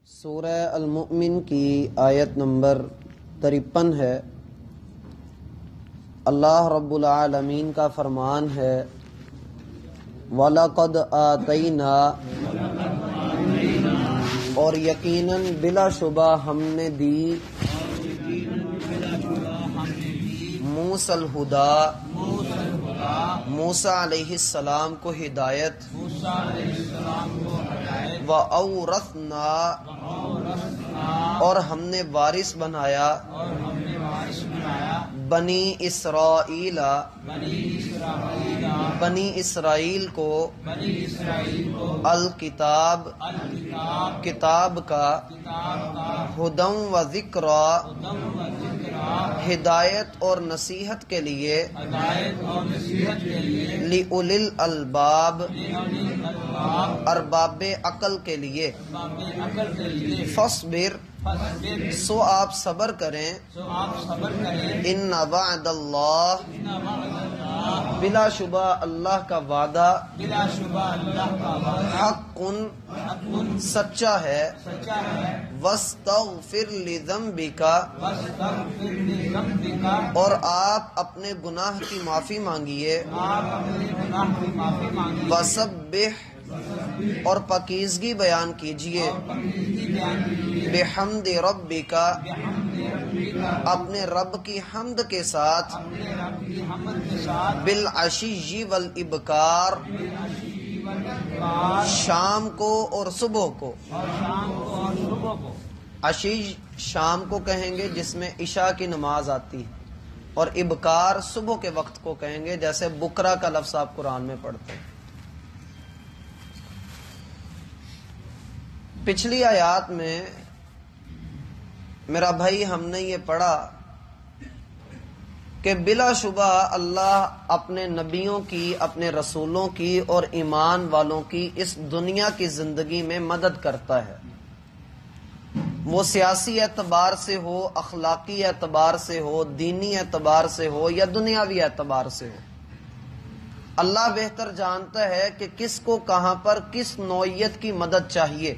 سورہ المؤمن کی آیت نمبر 53 ہے۔ اللہ رب العالمین کا فرمان ہے وَلَقَدْ آتَيْنَا، اور یقیناً بلا شبہ ہم نے دی موسیٰ الہدا، موسیٰ علیہ السلام کو ہدایت، وَأَوْرَثْنَا، اور ہم نے وارث بنایا بنی اسرائیل، بنی اسرائیل کو الکتاب، کتاب کا، ہدی و ذکریٰ، ہدایت اور نصیحت کے لیے، لِأُولِي الْأَلْبَابِ، ارباب عقل کے لیے، فَاصْبِرْ، سو آپ صبر کریں، ان وعد اللہ، بلا شبہ اللہ کا وعدہ، حق، سچا ہے، وَاسْتَغْفِرْ لِذَنبِكَ، اور آپ اپنے گناہ کی معافی مانگیے، وَسَبِّحْ، اور پاکیزگی بیان کیجئے، بحمد ربک، اپنے رب کی حمد کے ساتھ، بالعشی والابکار، شام کو اور صبح کو، عشی شام کو کہیں گے جس میں عشاء کی نماز آتی ہے، اور ابکار صبح کے وقت کو کہیں گے جیسے بکرا کا لفظ آپ قرآن میں پڑھتے ہیں۔ پچھلی آیات میں میرا بھائی ہم نے یہ پڑھا کہ بلا شبہ اللہ اپنے نبیوں کی، اپنے رسولوں کی اور ایمان والوں کی اس دنیا کی زندگی میں مدد کرتا ہے، وہ سیاسی اعتبار سے ہو، اخلاقی اعتبار سے ہو، دینی اعتبار سے ہو یا دنیاوی اعتبار سے ہو۔ اللہ بہتر جانتا ہے کہ کس کو کہاں پر کس نوعیت کی مدد چاہیے،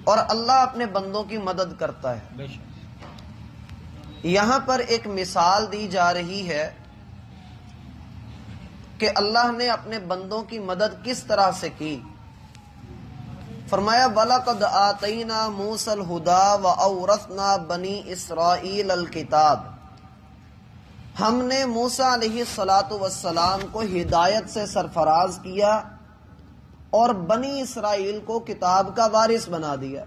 اور اللہ اپنے بندوں کی مدد کرتا ہے۔ یہاں پر ایک مثال دی جا رہی ہے کہ اللہ نے اپنے بندوں کی مدد کس طرح سے کی۔ فرمایا وَلَقَدْ آتَيْنَا مُوسَى الْهُدَى وَأَوْرَثْنَا بَنِي إِسْرَائِيلَ الْكِتَابَ، ہم نے موسیٰ علیہ السلام کو ہدایت سے سرفراز کیا اور بنی اسرائیل کو کتاب کا وارث بنا دیا۔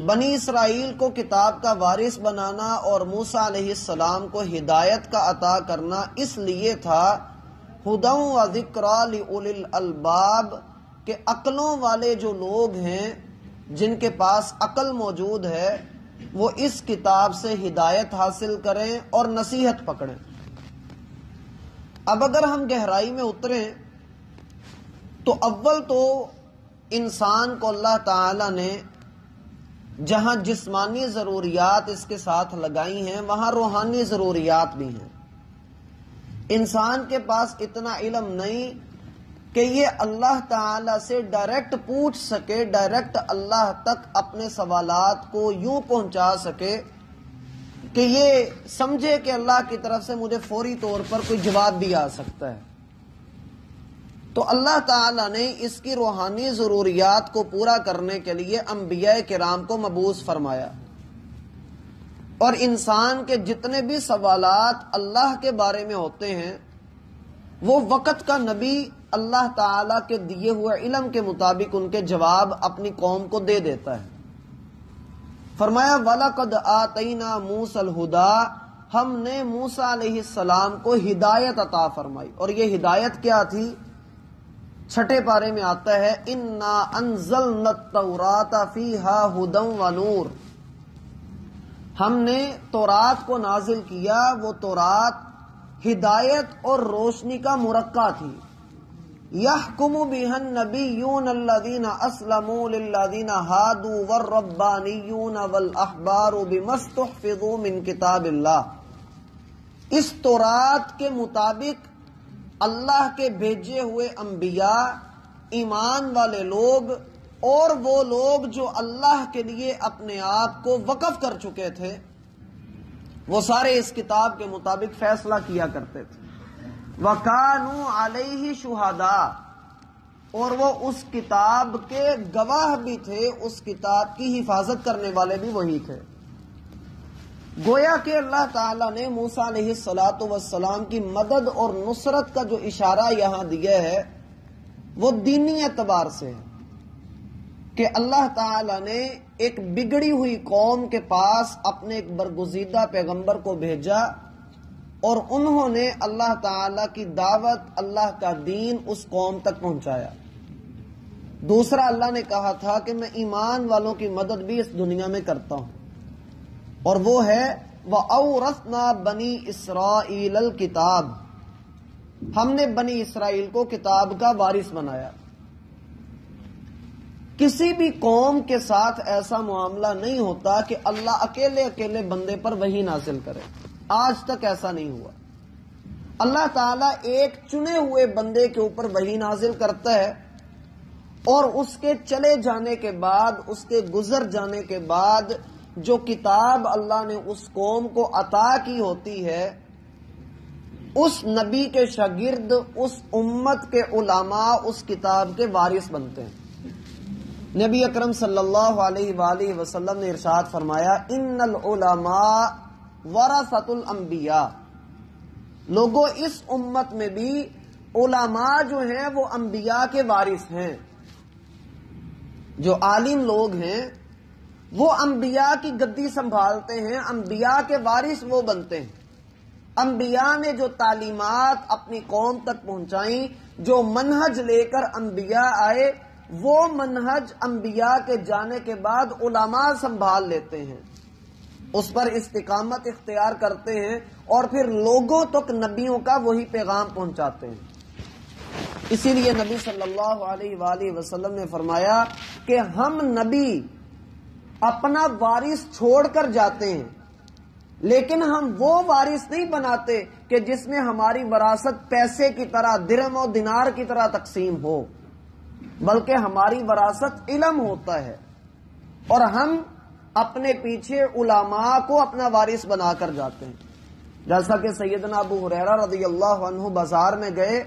بنی اسرائیل کو کتاب کا وارث بنانا اور موسیٰ علیہ السلام کو ہدایت کا عطا کرنا اس لیے تھا ہدی و ذکریٰ لِأُولِي الْأَلْبَابِ، کہ عقلوں والے جو لوگ ہیں، جن کے پاس عقل موجود ہے، وہ اس کتاب سے ہدایت حاصل کریں اور نصیحت پکڑیں۔ اب اگر ہم گہرائی میں اتریں تو اول تو انسان کو اللہ تعالی نے جہاں جسمانی ضروریات اس کے ساتھ لگائی ہیں، وہاں روحانی ضروریات بھی ہیں۔ انسان کے پاس اتنا علم نہیں کہ یہ اللہ تعالی سے ڈائریکٹ پوچھ سکے، ڈائریکٹ اللہ تک اپنے سوالات کو یوں پہنچا سکے کہ یہ سمجھے کہ اللہ کی طرف سے مجھے فوری طور پر کوئی جواب بھی آ سکتا ہے۔ تو اللہ تعالیٰ نے اس کی روحانی ضروریات کو پورا کرنے کے لیے انبیاء کرام کو مبعوث فرمایا، اور انسان کے جتنے بھی سوالات اللہ کے بارے میں ہوتے ہیں وہ وقت کا نبی اللہ تعالیٰ کے دیے ہوئے علم کے مطابق ان کے جواب اپنی قوم کو دے دیتا ہے۔ فرمایا وَلَقَدْ آتَيْنَا مُوسَى الْهُدَى، ہم نے موسیٰ علیہ السلام کو ہدایت عطا فرمائی، اور یہ ہدایت کیا تھی؟ چھٹے پارے میں آتا ہے اِنَّا أَنزَلْنَا التَّوْرَاةَ فِيهَا هُدًى وَنُورٌ، ہم نے تورات کو نازل کیا، وہ تورات ہدایت اور روشنی کا مرقع تھی۔ يَحْكُمُ بِهَا النَّبِيُّونَ الَّذِينَ أَسْلَمُوا لِلَّذِينَ هَادُوا وَالرَّبَّانِيُّونَ وَالْأَحْبَارُ بِمَا اسْتُحْفِظُوا مِنْ كِتَابِ اللَّهِ، اس تورات کے مطابق اللہ کے بھیجے ہوئے انبیاء، ایمان والے لوگ اور وہ لوگ جو اللہ کے لیے اپنے آپ کو وقف کر چکے تھے وہ سارے اس کتاب کے مطابق فیصلہ کیا کرتے تھے. وَكَانُوا عَلَيْهِ شُهَدَاءَ، اور وہ اس کتاب کے گواہ بھی تھے، اس کتاب کی حفاظت کرنے والے بھی وہی تھے. گویا کہ اللہ تعالیٰ نے موسیٰ علیہ السلام کی مدد اور نصرت کا جو اشارہ یہاں دیا ہے وہ دینی اعتبار سے ہے کہ اللہ تعالیٰ نے ایک بگڑی ہوئی قوم کے پاس اپنے ایک برگزیدہ پیغمبر کو بھیجا اور انہوں نے اللہ تعالیٰ کی دعوت، اللہ کا دین اس قوم تک پہنچایا. دوسرا اللہ نے کہا تھا کہ میں ایمان والوں کی مدد بھی اس دنیا میں کرتا ہوں، اور وہ ہے وَأَوْرَثْنَا بَنِي إِسْرَائِيلَ الْكِتَابَ، ہم نے بنی اسرائیل کو کتاب کا وارث بنایا. کسی بھی قوم کے ساتھ ایسا معاملہ نہیں ہوتا کہ اللہ اکیلے بندے پر وحی نازل کرے. آج تک ایسا نہیں ہوا. اللہ تعالیٰ ایک چنے ہوئے بندے کے اوپر وحی نازل کرتا ہے اور اس کے چلے جانے کے بعد، اس کے گزر جانے کے بعد جو کتاب اللہ نے اس قوم کو عطا کی ہوتی ہے، اس نبی کے شاگرد، اس امت کے علماء اس کتاب کے وارث بنتے ہیں. نبی اکرم صلی اللہ علیہ وآلہ وسلم نے ارشاد فرمایا ان العلماء ورثۃ الانبیاء، لوگوں اس امت میں بھی علماء جو ہیں وہ انبیاء کے وارث ہیں. جو عالم لوگ ہیں وہ انبیاء کی گدی سنبھالتے ہیں، انبیاء کے وارث وہ بنتے ہیں. انبیاء نے جو تعلیمات اپنی قوم تک پہنچائیں، جو منہج لے کر انبیاء آئے، وہ منہج انبیاء کے جانے کے بعد علماء سنبھال لیتے ہیں، اس پر استقامت اختیار کرتے ہیں اور پھر لوگوں تک نبیوں کا وہی پیغام پہنچاتے ہیں. اسی لیے نبی صلی اللہ علیہ وآلہ وسلم نے فرمایا کہ ہم نبی اپنا وارث چھوڑ کر جاتے ہیں، لیکن ہم وہ وارث نہیں بناتے کہ جس میں ہماری وراثت پیسے کی طرح، درہم و دینار کی طرح تقسیم ہو، بلکہ ہماری وراثت علم ہوتا ہے اور ہم اپنے پیچھے علماء کو اپنا وارث بنا کر جاتے ہیں. جیسا کہ سیدنا ابو ہریرہ رضی اللہ عنہ بازار میں گئے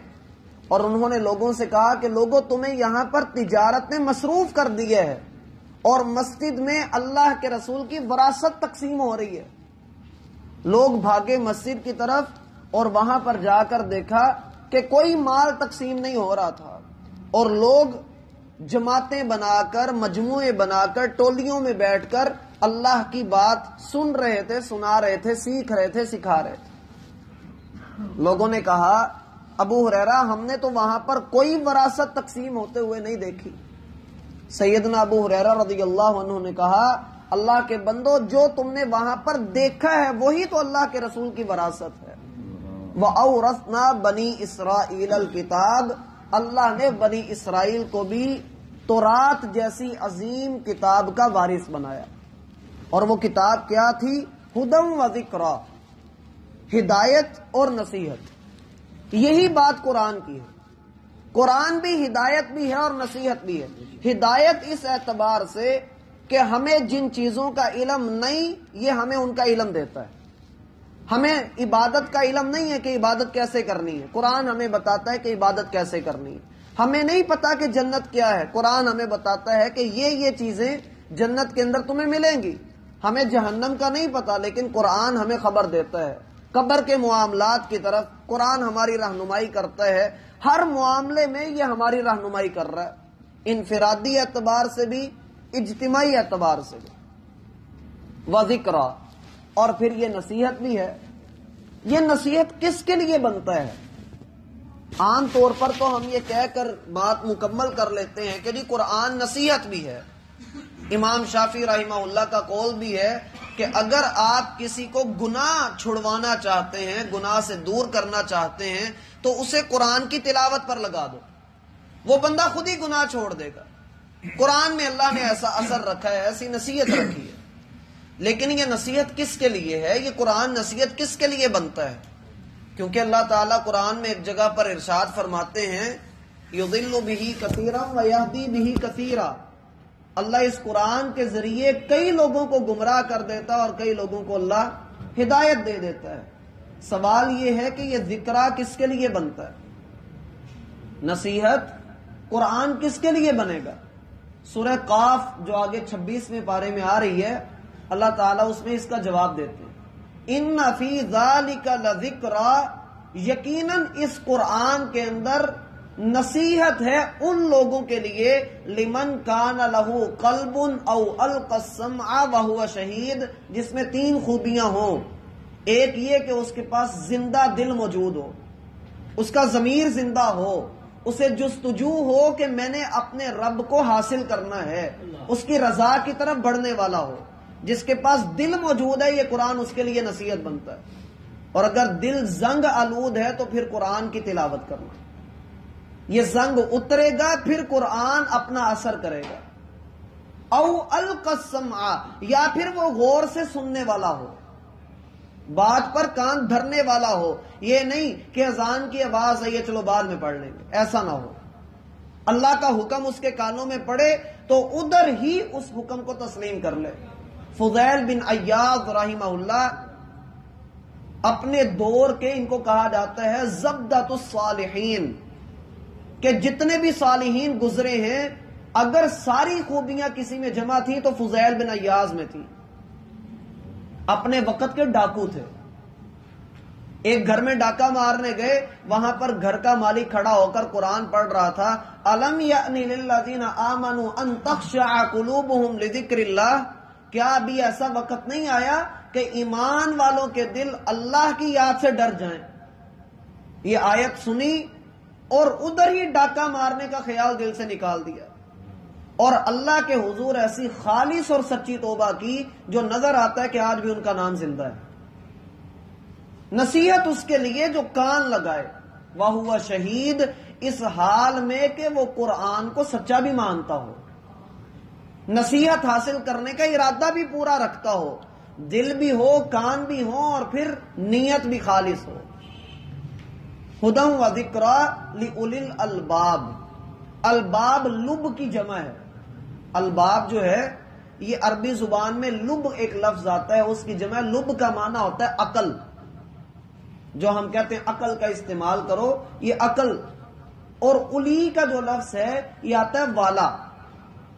اور انہوں نے لوگوں سے کہا کہ لوگوں تمہیں یہاں پر تجارت نے مصروف کر دیا ہے اور مسجد میں اللہ کے رسول کی وراثت تقسیم ہو رہی ہے. لوگ بھاگے مسجد کی طرف اور وہاں پر جا کر دیکھا کہ کوئی مال تقسیم نہیں ہو رہا تھا اور لوگ جماعتیں بنا کر، مجموعے بنا کر، ٹولیوں میں بیٹھ کر اللہ کی بات سن رہے تھے، سنا رہے تھے، سیکھ رہے تھے، سکھا رہے تھے. لوگوں نے کہا ابو ہریرہ ہم نے تو وہاں پر کوئی وراثت تقسیم ہوتے ہوئے نہیں دیکھی. سیدنا ابو ہریرہ رضی اللہ عنہ نے کہا اللہ کے بندو، جو تم نے وہاں پر دیکھا ہے وہی تو اللہ کے رسول کی وراثت ہے. وَأَوْرَثْنَا بَنِي إِسْرَائِيلَ الْكِتَابَ، اللہ نے بنی اسرائیل کو بھی تورات جیسی عظیم کتاب کا وارث بنایا. اور وہ کتاب کیا تھی؟ ہدی و ذکری، ہدایت اور نصیحت. یہی بات قرآن کی ہے. قرآن بھی ہدایت بھی ہے اور نصیحت بھی ہے. ہدایت اس اعتبار سے کہ ہمیں جن چیزوں کا علم نہیں، یہ ہمیں ان کا علم دیتا ہے. ہمیں عبادت کا علم نہیں ہے کہ عبادت کیسے کرنی ہے، قرآن ہمیں بتاتا ہے کہ عبادت کیسے کرنی ہے. ہمیں نہیں پتا کہ جنت کیا ہے، قرآن ہمیں بتاتا ہے کہ یہ چیزیں جنت کے اندر تمہیں ملیں گی. ہمیں جہنم کا نہیں پتا، لیکن قرآن ہمیں خبر دیتا ہے. قبر کے معاملات کی طرف قرآن ہماری رہنمائی کرتا ہے. ہر معاملے میں یہ ہماری رہنمائی کر رہا ہے، انفرادی اعتبار سے بھی، اجتماعی اعتبار سے بھی. وذکرہ، اور پھر یہ نصیحت بھی ہے. یہ نصیحت کس کے لیے بنتا ہے؟ عام طور پر تو ہم یہ کہہ کر بات مکمل کر لیتے ہیں کہ جی قرآن نصیحت بھی ہے. امام شافعی رحمہ اللہ کا قول بھی ہے کہ اگر آپ کسی کو گناہ چھڑوانا چاہتے ہیں، گناہ سے دور کرنا چاہتے ہیں، تو اسے قرآن کی تلاوت پر لگا دو، وہ بندہ خود ہی گناہ چھوڑ دے گا. قرآن میں اللہ نے ایسا اثر رکھا ہے، ایسی نصیحت رکھی ہے. لیکن یہ نصیحت کس کے لیے ہے؟ یہ قرآن نصیحت کس کے لیے بنتا ہے؟ کیونکہ اللہ تعالیٰ قرآن میں ایک جگہ پر ارشاد فرماتے ہیں یضل بہ کثیرا ویہدی بہ کثیرا، اللہ اس قرآن کے ذریعے کئی لوگوں کو گمراہ کر دیتا ہے اور کئی لوگوں کو اللہ ہدایت دے دیتا ہے۔ سوال یہ ہے کہ یہ ذکرہ کس کے لیے بنتا ہے؟ نصیحت قرآن کس کے لیے بنے گا؟ سورہ قاف جو آگے 26ویں پارے میں آ رہی ہے، اللہ تعالیٰ اس میں اس کا جواب دیتے ہیں، ان فی ذالک لذکرا، یقیناً اس قرآن کے اندر نصیحت ہے ان لوگوں کے لیے، لمن کان لہ قلب او القى السمع وهو شہید، جس میں 3 خوبیاں ہوں۔ ایک یہ کہ اس کے پاس زندہ دل موجود ہو، اس کا ضمیر زندہ ہو، اسے جستجو ہو کہ میں نے اپنے رب کو حاصل کرنا ہے، اس کی رضا کی طرف بڑھنے والا ہو۔ جس کے پاس دل موجود ہے، یہ قرآن اس کے لیے نصیحت بنتا ہے۔ اور اگر دل زنگ آلود ہے تو پھر قرآن کی تلاوت کرنا، یہ زنگ اترے گا، پھر قرآن اپنا اثر کرے گا۔ او القى السمع، یا پھر وہ غور سے سننے والا ہو، بات پر کان دھرنے والا ہو، یہ نہیں کہ اذان کی آواز ہے یہ چلو بعد میں پڑھ لیں گے، ایسا نہ ہو۔ اللہ کا حکم اس کے کانوں میں پڑے تو ادھر ہی اس حکم کو تسلیم کر لے۔ فضیل بن عیاض رحمہ اللہ اپنے دور کے، ان کو کہا جاتا ہے زبدۃ الصالحین، کہ جتنے بھی صالحین گزرے ہیں اگر ساری خوبیاں کسی میں جمع تھی تو فضیل بن عیاض میں تھی۔ اپنے وقت کے ڈاکو تھے، ایک گھر میں ڈاکہ مارنے گئے، وہاں پر گھر کا مالک کھڑا ہو کر قرآن پڑھ رہا تھا، الم یأن للذین آمنوا ان تخشع قلوبہم لذکر اللہ، کیا ابھی ایسا وقت نہیں آیا کہ ایمان والوں کے دل اللہ کی یاد سے ڈر جائیں؟ یہ آیت سنی اور ادھر ہی ڈاکہ مارنے کا خیال دل سے نکال دیا، اور اللہ کے حضور ایسی خالص اور سچی توبہ کی جو نظر آتا ہے کہ آج بھی ان کا نام زندہ ہے۔ نصیحت اس کے لیے جو کان لگائے، وَهُوَ شہید، اس حال میں کہ وہ قرآن کو سچا بھی مانتا ہو، نصیحت حاصل کرنے کا ارادہ بھی پورا رکھتا ہو، دل بھی ہو، کان بھی ہو، اور پھر نیت بھی خالص ہو۔ ہدی و ذکریٰ لأولی الالباب، الباب لب کی جمع ہے۔ الباب جو ہے یہ عربی زبان میں لب ایک لفظ آتا ہے، اس کی جمع لب کا معنی ہوتا ہے عقل، جو ہم کہتے ہیں عقل کا استعمال کرو، یہ عقل۔ اور اولی کا جو لفظ ہے یہ آتا ہے والا،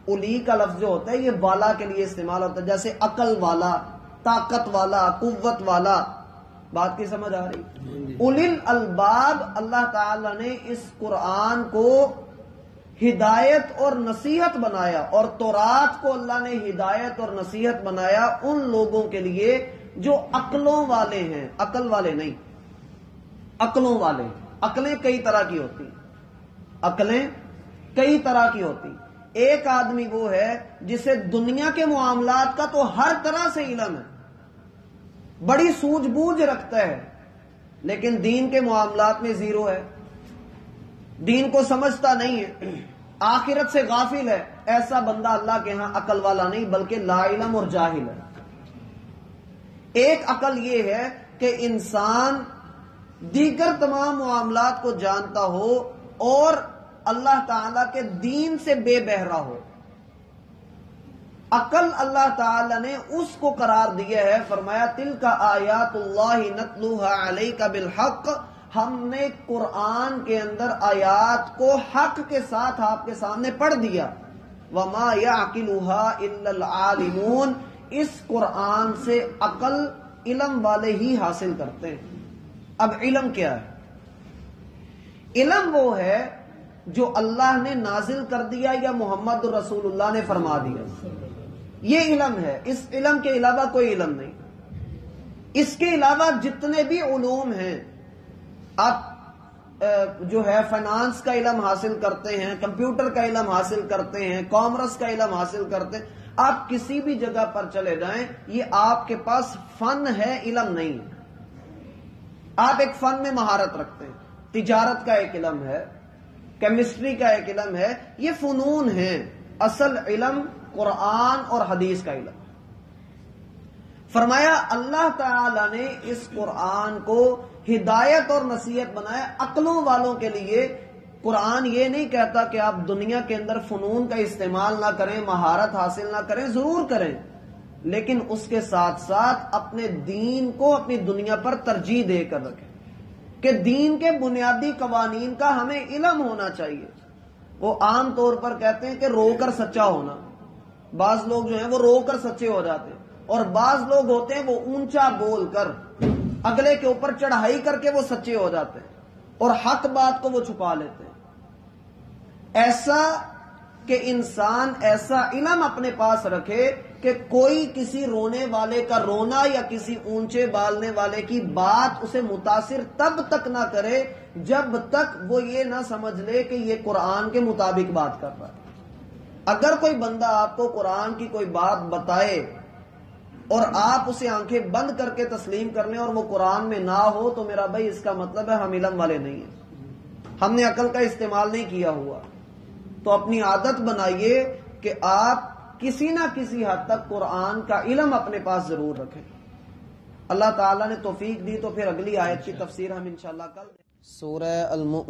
اولی کا لفظ جو ہوتا ہے یہ والا کے لیے استعمال ہوتا ہے، جیسے عقل والا، طاقت والا، قوت والا۔ بات کی سمجھ آ رہی؟ اولی الالباب، اللہ تعالی نے اس قرآن کو ہدایت اور نصیحت بنایا، اور تورات کو اللہ نے ہدایت اور نصیحت بنایا ان لوگوں کے لیے جو عقلوں والے ہیں، عقل والے نہیں، عقلوں والے۔ عقلیں کئی طرح کی ہوتی، عقلیں کئی طرح کی ہوتی۔ ایک آدمی وہ ہے جسے دنیا کے معاملات کا تو ہر طرح سے علم ہے، بڑی سوجھ بوجھ رکھتا ہے، لیکن دین کے معاملات میں زیرو ہے، دین کو سمجھتا نہیں ہے، آخرت سے غافل ہے۔ ایسا بندہ اللہ کے ہاں عقل والا نہیں بلکہ لا علم اور جاہل ہے۔ ایک عقل یہ ہے کہ انسان دیگر تمام معاملات کو جانتا ہو اور اللہ تعالی کے دین سے بے بہرا ہو۔ عقل اللہ تعالی نے اس کو قرار دیا ہے، فرمایا تلک آیات اللہ نتلوها علیک بالحق، ہم نے قرآن کے اندر آیات کو حق کے ساتھ آپ کے سامنے پڑھ دیا۔ وما یعقلها الا العالمون، اس قرآن سے عقل علم والے ہی حاصل کرتے ہیں۔ اب علم کیا ہے؟ علم وہ ہے جو اللہ نے نازل کر دیا یا محمد رسول اللہ نے فرما دیا، یہ علم ہے۔ اس علم کے علاوہ کوئی علم نہیں۔ اس کے علاوہ جتنے بھی علوم ہیں، آپ جو ہے فائنانس کا علم حاصل کرتے ہیں، کمپیوٹر کا علم حاصل کرتے ہیں، کامرس کا علم حاصل کرتے ہیں، آپ کسی بھی جگہ پر چلے جائیں، یہ آپ کے پاس فن ہے، علم نہیں ہے۔ آپ ایک فن میں مہارت رکھتے ہیں، تجارت کا ایک علم ہے، کیمسٹری کا ایک علم ہے، یہ فنون ہیں۔ اصل علم قرآن اور حدیث کا علم۔ فرمایا اللہ تعالی نے اس قرآن کو ہدایت اور نصیحت بنایا عقلوں والوں کے لیے، قرآن یہ نہیں کہتا کہ آپ دنیا کے اندر فنون کا استعمال نہ کریں، مہارت حاصل نہ کریں، ضرور کریں، لیکن اس کے ساتھ ساتھ اپنے دین کو اپنی دنیا پر ترجیح دے کر رکھیں کہ دین کے بنیادی قوانین کا ہمیں علم ہونا چاہیے۔ وہ عام طور پر کہتے ہیں کہ رو کر سچا ہونا، بعض لوگ جو ہیں وہ رو کر سچے ہو جاتے ہیں، اور بعض لوگ ہوتے ہیں وہ اونچا بول کر اگلے کے اوپر چڑھائی کر کے وہ سچے ہو جاتے ہیں اور حق بات کو وہ چھپا لیتے ہیں۔ ایسا کہ انسان ایسا علم اپنے پاس رکھے کہ کوئی کسی رونے والے کا رونا یا کسی اونچے بالنے والے کی بات اسے متاثر تب تک نہ کرے جب تک وہ یہ نہ سمجھ لے کہ یہ قرآن کے مطابق بات کر رہا ہے۔ اگر کوئی بندہ آپ کو قرآن کی کوئی بات بتائے اور آپ اسے آنکھیں بند کر کے تسلیم کر لیں اور وہ قرآن میں نہ ہو، تو میرا بھائی اس کا مطلب ہے ہم علم والے نہیں ہیں، ہم نے عقل کا استعمال نہیں کیا ہوا۔ تو اپنی عادت بنائیے کہ آپ کسی نہ کسی حد تک قرآن کا علم اپنے پاس ضرور رکھیں۔ اللہ تعالیٰ نے توفیق دی تو پھر اگلی آیت کی تفسیر ہم انشاءاللہ کل دیں۔ سورہ المؤمن